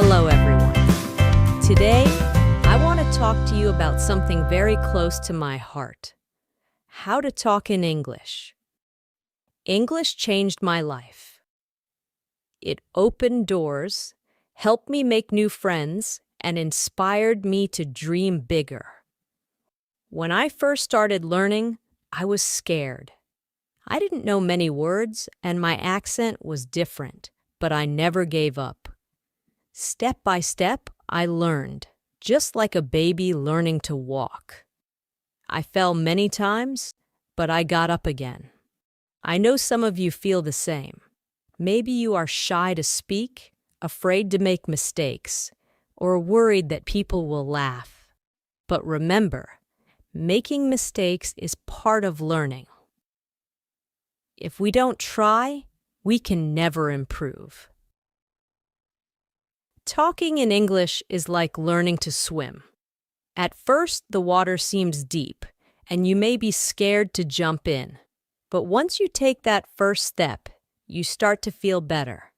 Hello, everyone. Today, I want to talk to you about something very close to my heart. How to talk in English. English changed my life. It opened doors, helped me make new friends, and inspired me to dream bigger. When I first started learning, I was scared. I didn't know many words, and my accent was different, but I never gave up. Step by step, I learned, just like a baby learning to walk. I fell many times, but I got up again. I know some of you feel the same. Maybe you are shy to speak, afraid to make mistakes, or worried that people will laugh. But remember, making mistakes is part of learning. If we don't try, we can never improve. Talking in English is like learning to swim. At first, the water seems deep, and you may be scared to jump in. But once you take that first step, you start to feel better.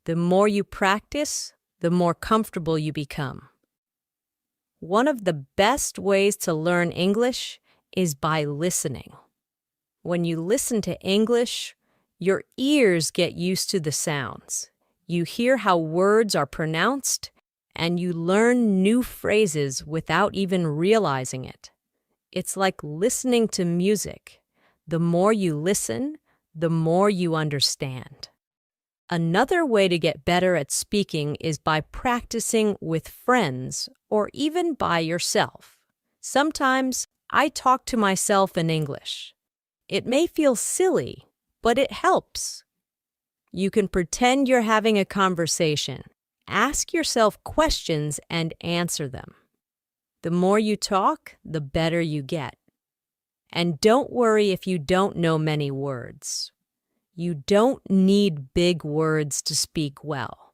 The more you practice, the more comfortable you become. One of the best ways to learn English is by listening. When you listen to English, your ears get used to the sounds. You hear how words are pronounced, and you learn new phrases without even realizing it. It's like listening to music. The more you listen, the more you understand. Another way to get better at speaking is by practicing with friends or even by yourself. Sometimes I talk to myself in English. It may feel silly, but it helps. You can pretend you're having a conversation. Ask yourself questions and answer them. The more you talk, the better you get. And don't worry if you don't know many words. You don't need big words to speak well.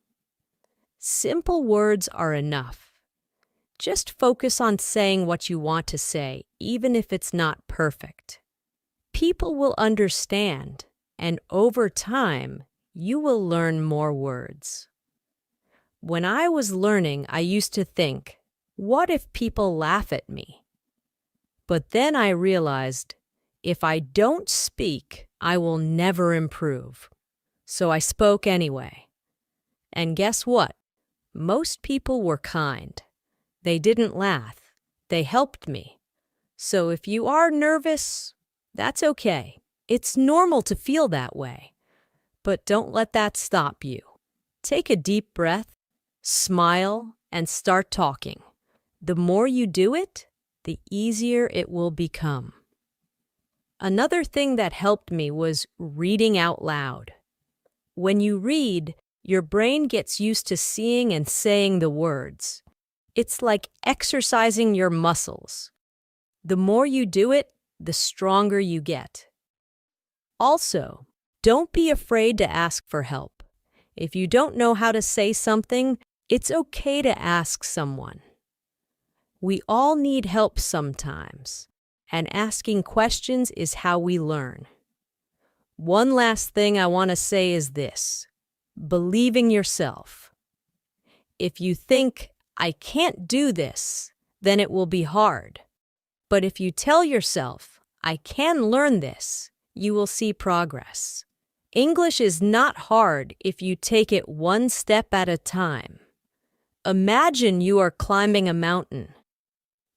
Simple words are enough. Just focus on saying what you want to say, even if it's not perfect. People will understand, and over time, you will learn more words. When I was learning, I used to think, what if people laugh at me? But then I realized, if I don't speak, I will never improve. So I spoke anyway. And guess what? Most people were kind. They didn't laugh. They helped me. So if you are nervous, that's okay. It's normal to feel that way. But don't let that stop you. Take a deep breath, smile, and start talking. The more you do it, the easier it will become. Another thing that helped me was reading out loud. When you read, your brain gets used to seeing and saying the words. It's like exercising your muscles. The more you do it, the stronger you get. Also, don't be afraid to ask for help. If you don't know how to say something, it's okay to ask someone. We all need help sometimes, and asking questions is how we learn. One last thing I want to say is this: believe in yourself. If you think, I can't do this, then it will be hard. But if you tell yourself, I can learn this, you will see progress. English is not hard if you take it one step at a time. Imagine you are climbing a mountain.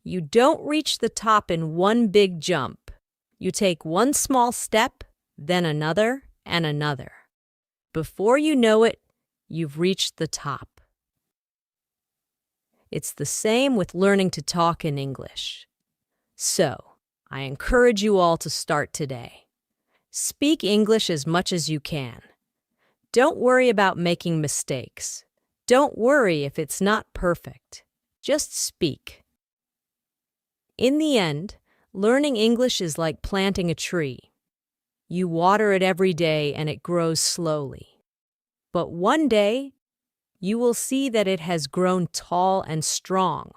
You don't reach the top in one big jump. You take one small step, then another and another. Before you know it, you've reached the top. It's the same with learning to talk in English. So, I encourage you all to start today. Speak English as much as you can. Don't worry about making mistakes. Don't worry if it's not perfect. Just speak. In the end, learning English is like planting a tree. You water it every day and it grows slowly. But one day, you will see that it has grown tall and strong.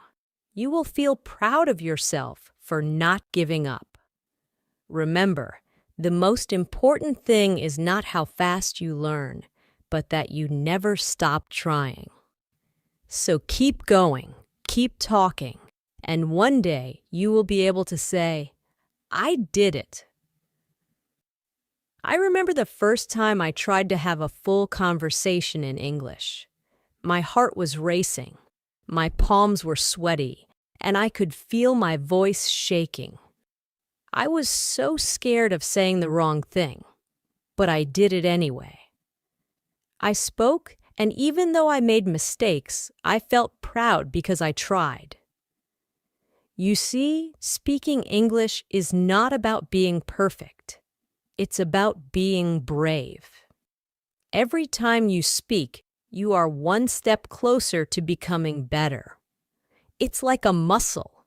You will feel proud of yourself for not giving up. Remember, the most important thing is not how fast you learn, but that you never stop trying. So keep going, keep talking, and one day you will be able to say, I did it. I remember the first time I tried to have a full conversation in English. My heart was racing, my palms were sweaty, and I could feel my voice shaking. I was so scared of saying the wrong thing, but I did it anyway. I spoke, and even though I made mistakes, I felt proud because I tried. You see, speaking English is not about being perfect. It's about being brave. Every time you speak, you are one step closer to becoming better. It's like a muscle.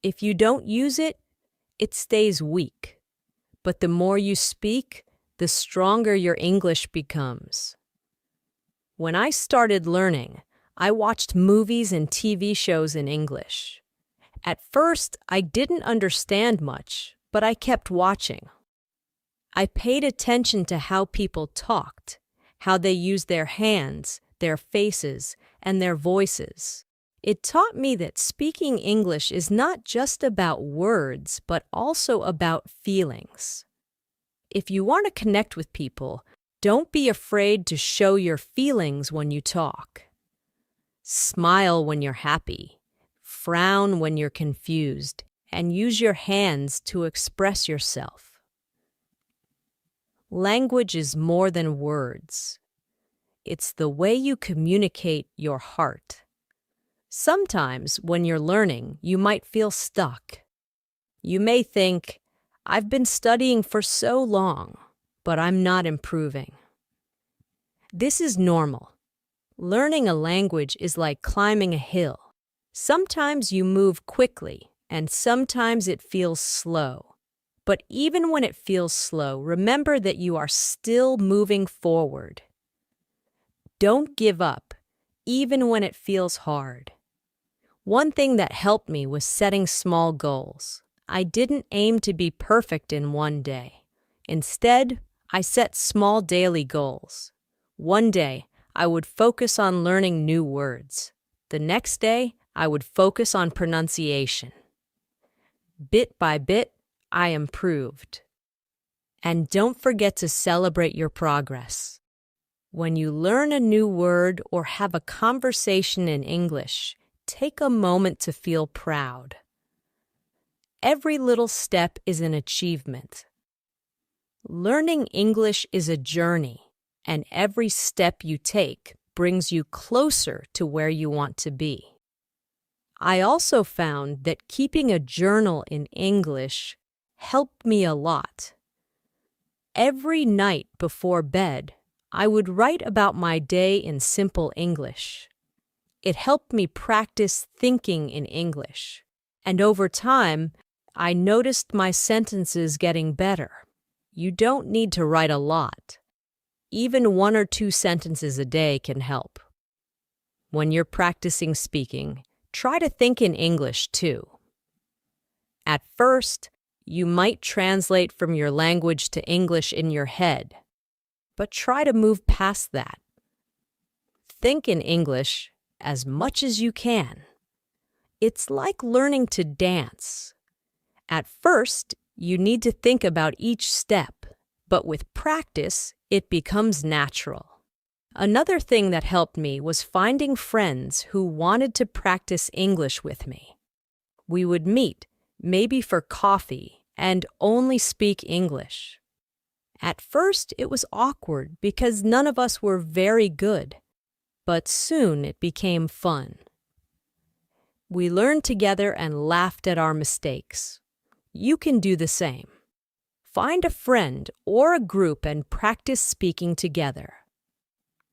If you don't use it, it stays weak. But the more you speak, the stronger your English becomes. When I started learning, I watched movies and TV shows in English. At first, I didn't understand much, but I kept watching. I paid attention to how people talked, how they used their hands, their faces, and their voices. It taught me that speaking English is not just about words, but also about feelings. If you want to connect with people, don't be afraid to show your feelings when you talk. Smile when you're happy, frown when you're confused, and use your hands to express yourself. Language is more than words. It's the way you communicate your heart. Sometimes, when you're learning, you might feel stuck. You may think, I've been studying for so long, but I'm not improving. This is normal. Learning a language is like climbing a hill. Sometimes you move quickly, and sometimes it feels slow. But even when it feels slow, remember that you are still moving forward. Don't give up, even when it feels hard. One thing that helped me was setting small goals. I didn't aim to be perfect in one day. Instead, I set small daily goals. One day, I would focus on learning new words. The next day, I would focus on pronunciation. Bit by bit, I improved. And don't forget to celebrate your progress. When you learn a new word or have a conversation in English, take a moment to feel proud. Every little step is an achievement. Learning English is a journey, and every step you take brings you closer to where you want to be. I also found that keeping a journal in English helped me a lot. Every night before bed, I would write about my day in simple English. It helped me practice thinking in English, and over time, I noticed my sentences getting better. You don't need to write a lot. Even 1 or 2 sentences a day can help. When you're practicing speaking, try to think in English too. At first, you might translate from your language to English in your head, but try to move past that. Think in English as much as you can. It's like learning to dance. At first, you need to think about each step, but with practice, it becomes natural. Another thing that helped me was finding friends who wanted to practice English with me. We would meet, maybe for coffee, and only speak English. At first, it was awkward because none of us were very good, but soon it became fun. We learned together and laughed at our mistakes. You can do the same. Find a friend or a group and practice speaking together.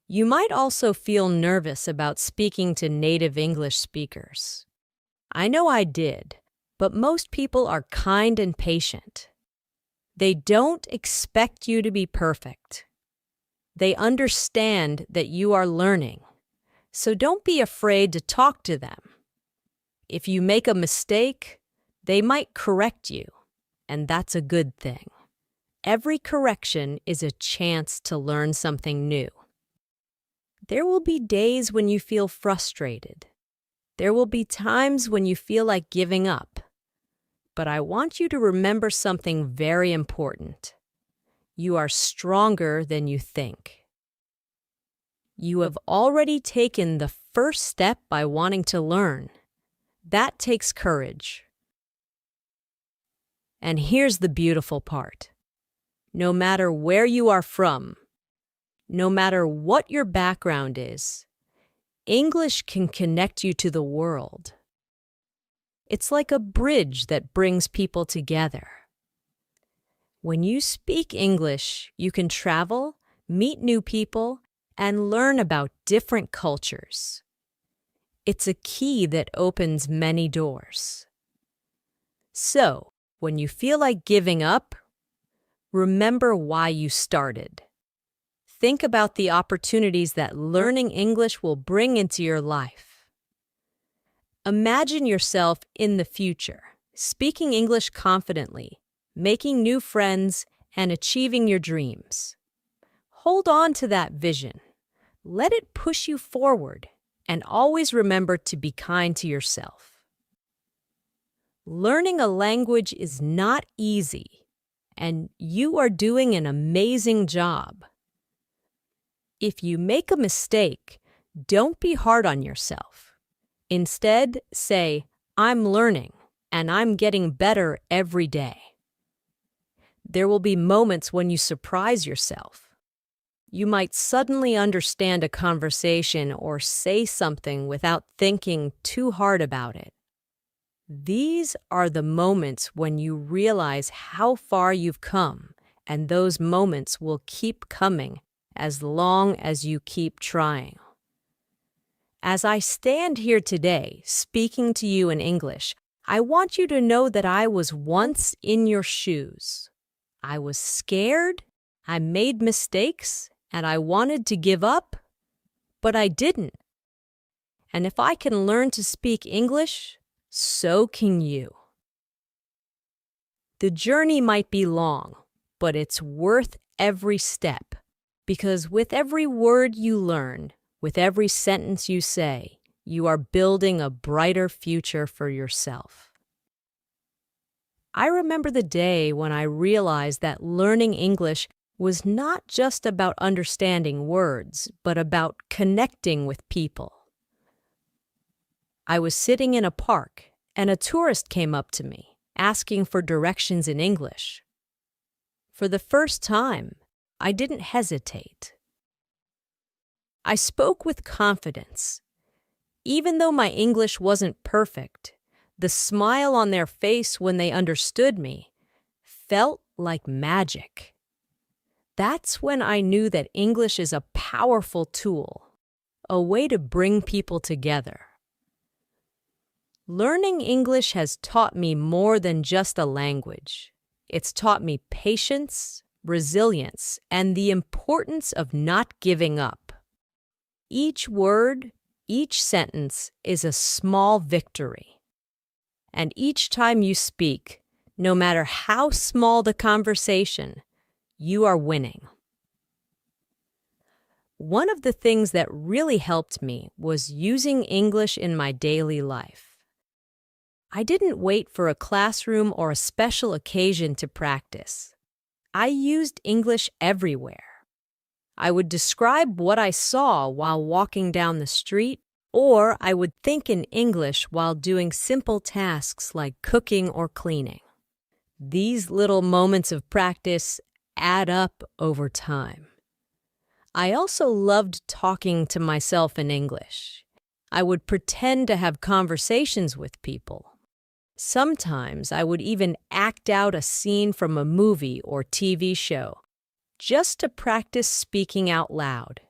You might also feel nervous about speaking to native English speakers. I know I did, but most people are kind and patient. They don't expect you to be perfect. They understand that you are learning, so don't be afraid to talk to them. If you make a mistake, they might correct you, and that's a good thing. Every correction is a chance to learn something new. There will be days when you feel frustrated. There will be times when you feel like giving up. But I want you to remember something very important. You are stronger than you think. You have already taken the first step by wanting to learn. That takes courage. And here's the beautiful part. No matter where you are from, no matter what your background is, English can connect you to the world. It's like a bridge that brings people together. When you speak English, you can travel, meet new people, and learn about different cultures. It's a key that opens many doors. So, when you feel like giving up, remember why you started. Think about the opportunities that learning English will bring into your life. Imagine yourself in the future, speaking English confidently, making new friends, and achieving your dreams. Hold on to that vision. Let it push you forward, and always remember to be kind to yourself. Learning a language is not easy, and you are doing an amazing job. If you make a mistake, don't be hard on yourself. Instead, say, "I'm learning, and I'm getting better every day." There will be moments when you surprise yourself. You might suddenly understand a conversation or say something without thinking too hard about it. These are the moments when you realize how far you've come, and those moments will keep coming as long as you keep trying. As I stand here today, speaking to you in English, I want you to know that I was once in your shoes. I was scared, I made mistakes, and I wanted to give up, but I didn't. And if I can learn to speak English, so can you. The journey might be long, but it's worth every step, because with every word you learn, with every sentence you say, you are building a brighter future for yourself. I remember the day when I realized that learning English was not just about understanding words, but about connecting with people. I was sitting in a park, and a tourist came up to me, asking for directions in English. For the first time, I didn't hesitate. I spoke with confidence. Even though my English wasn't perfect, the smile on their face when they understood me felt like magic. That's when I knew that English is a powerful tool, a way to bring people together. Learning English has taught me more than just a language. It's taught me patience, resilience, and the importance of not giving up. Each word, each sentence is a small victory. And each time you speak, no matter how small the conversation, you are winning. One of the things that really helped me was using English in my daily life. I didn't wait for a classroom or a special occasion to practice. I used English everywhere. I would describe what I saw while walking down the street, or I would think in English while doing simple tasks like cooking or cleaning. These little moments of practice add up over time. I also loved talking to myself in English. I would pretend to have conversations with people. Sometimes I would even act out a scene from a movie or TV show, just to practice speaking out loud.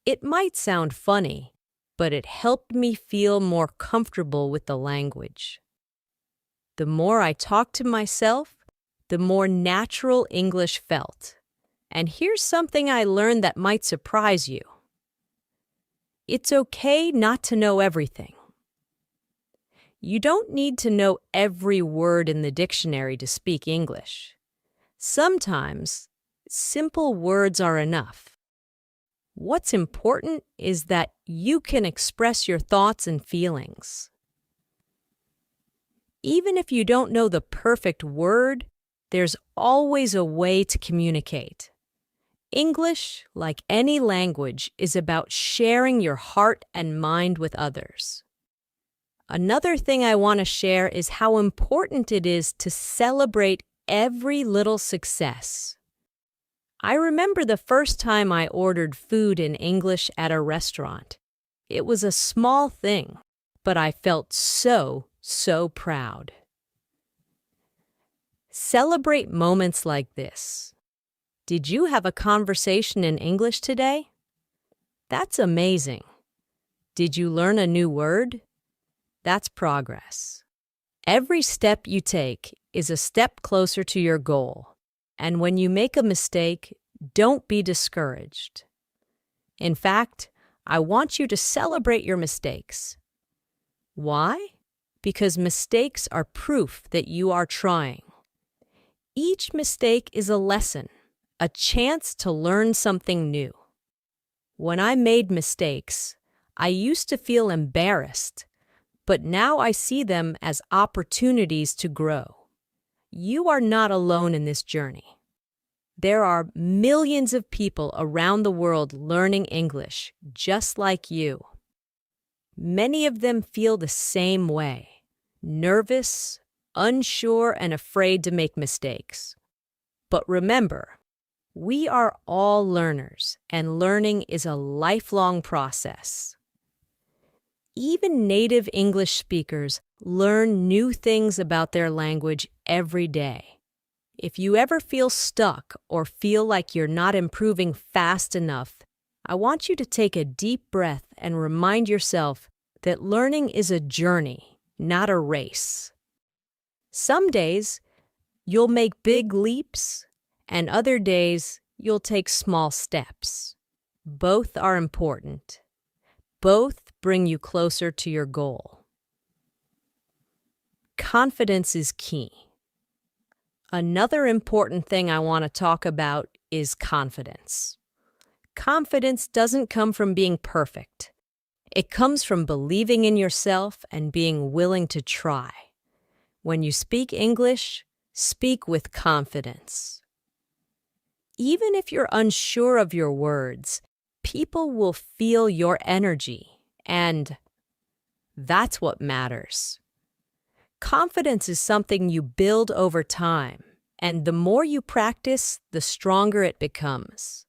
It might sound funny, but it helped me feel more comfortable with the language. The more I talked to myself, the more natural English felt. And here's something I learned that might surprise you. It's okay not to know everything. You don't need to know every word in the dictionary to speak English. Sometimes, simple words are enough. What's important is that you can express your thoughts and feelings. Even if you don't know the perfect word, there's always a way to communicate. English, like any language, is about sharing your heart and mind with others. Another thing I want to share is how important it is to celebrate every little success. I remember the first time I ordered food in English at a restaurant. It was a small thing, but I felt so proud. Celebrate moments like this. Did you have a conversation in English today? That's amazing. Did you learn a new word? That's progress. Every step you take is a step closer to your goal. And when you make a mistake, don't be discouraged. In fact, I want you to celebrate your mistakes. Why? Because mistakes are proof that you are trying. Each mistake is a lesson, a chance to learn something new. When I made mistakes, I used to feel embarrassed, but now I see them as opportunities to grow. You are not alone in this journey. There are millions of people around the world learning English, just like you. Many of them feel the same way, nervous, unsure, and afraid to make mistakes. But remember, we are all learners, and learning is a lifelong process. Even native English speakers learn new things about their language every day. If you ever feel stuck or feel like you're not improving fast enough, I want you to take a deep breath and remind yourself that learning is a journey, not a race. Some days, you'll make big leaps, and other days, you'll take small steps. Both are important. Both bring you closer to your goal. Confidence is key. Another important thing I want to talk about is confidence. Confidence doesn't come from being perfect. It comes from believing in yourself and being willing to try. When you speak English, speak with confidence. Even if you're unsure of your words, people will feel your energy, and that's what matters. Confidence is something you build over time, and the more you practice, the stronger it becomes.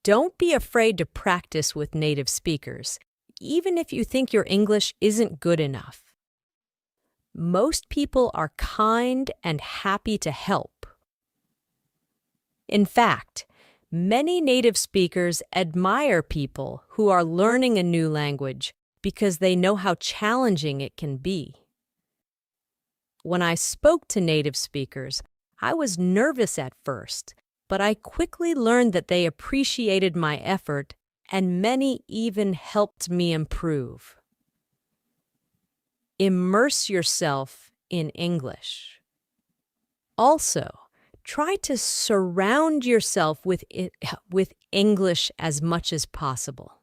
Don't be afraid to practice with native speakers, even if you think your English isn't good enough. Most people are kind and happy to help. In fact, many native speakers admire people who are learning a new language because they know how challenging it can be. When I spoke to native speakers, I was nervous at first, but I quickly learned that they appreciated my effort, and many even helped me improve. Immerse yourself in English. Also, try to surround yourself with English as much as possible.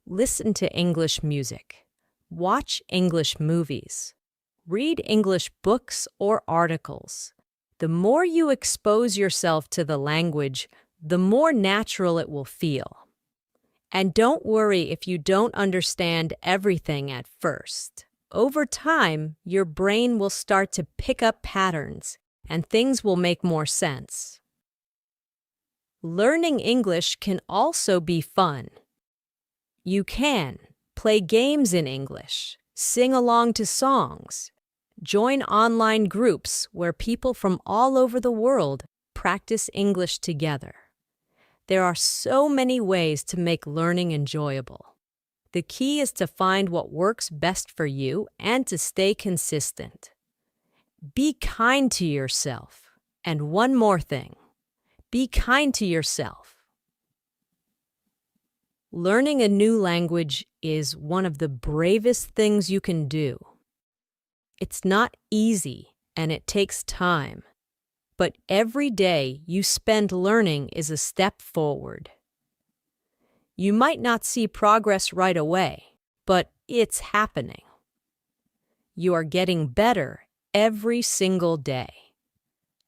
Listen to English music. Watch English movies. Read English books or articles. The more you expose yourself to the language, the more natural it will feel. And don't worry if you don't understand everything at first. Over time, your brain will start to pick up patterns, and things will make more sense. Learning English can also be fun. You can play games in English, sing along to songs, join online groups where people from all over the world practice English together. There are so many ways to make learning enjoyable. The key is to find what works best for you and to stay consistent. Be kind to yourself. And one more thing, be kind to yourself. Learning a new language is one of the bravest things you can do. It's not easy and it takes time, but every day you spend learning is a step forward. You might not see progress right away, but it's happening. You are getting better every single day.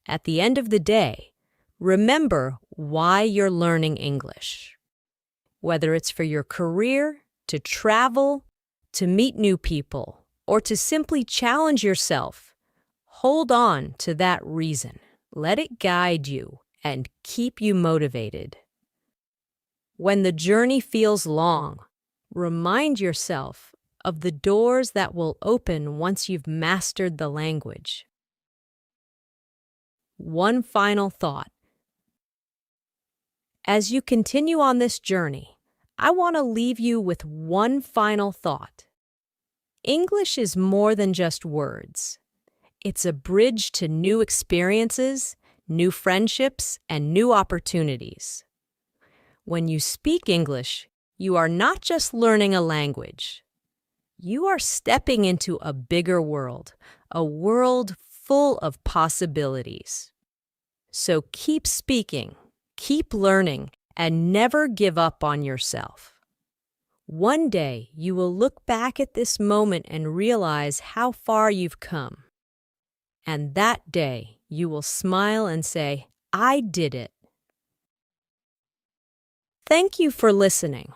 At the end of the day, remember why you're learning English. Whether it's for your career, to travel, to meet new people, or to simply challenge yourself, hold on to that reason. Let it guide you and keep you motivated. When the journey feels long, remind yourself of the doors that will open once you've mastered the language. One final thought. As you continue on this journey, I want to leave you with one final thought. English is more than just words. It's a bridge to new experiences, new friendships, and new opportunities. When you speak English, you are not just learning a language. You are stepping into a bigger world, a world full of possibilities. So keep speaking, keep learning, and never give up on yourself. One day, you will look back at this moment and realize how far you've come. And that day, you will smile and say, "I did it." Thank you for listening.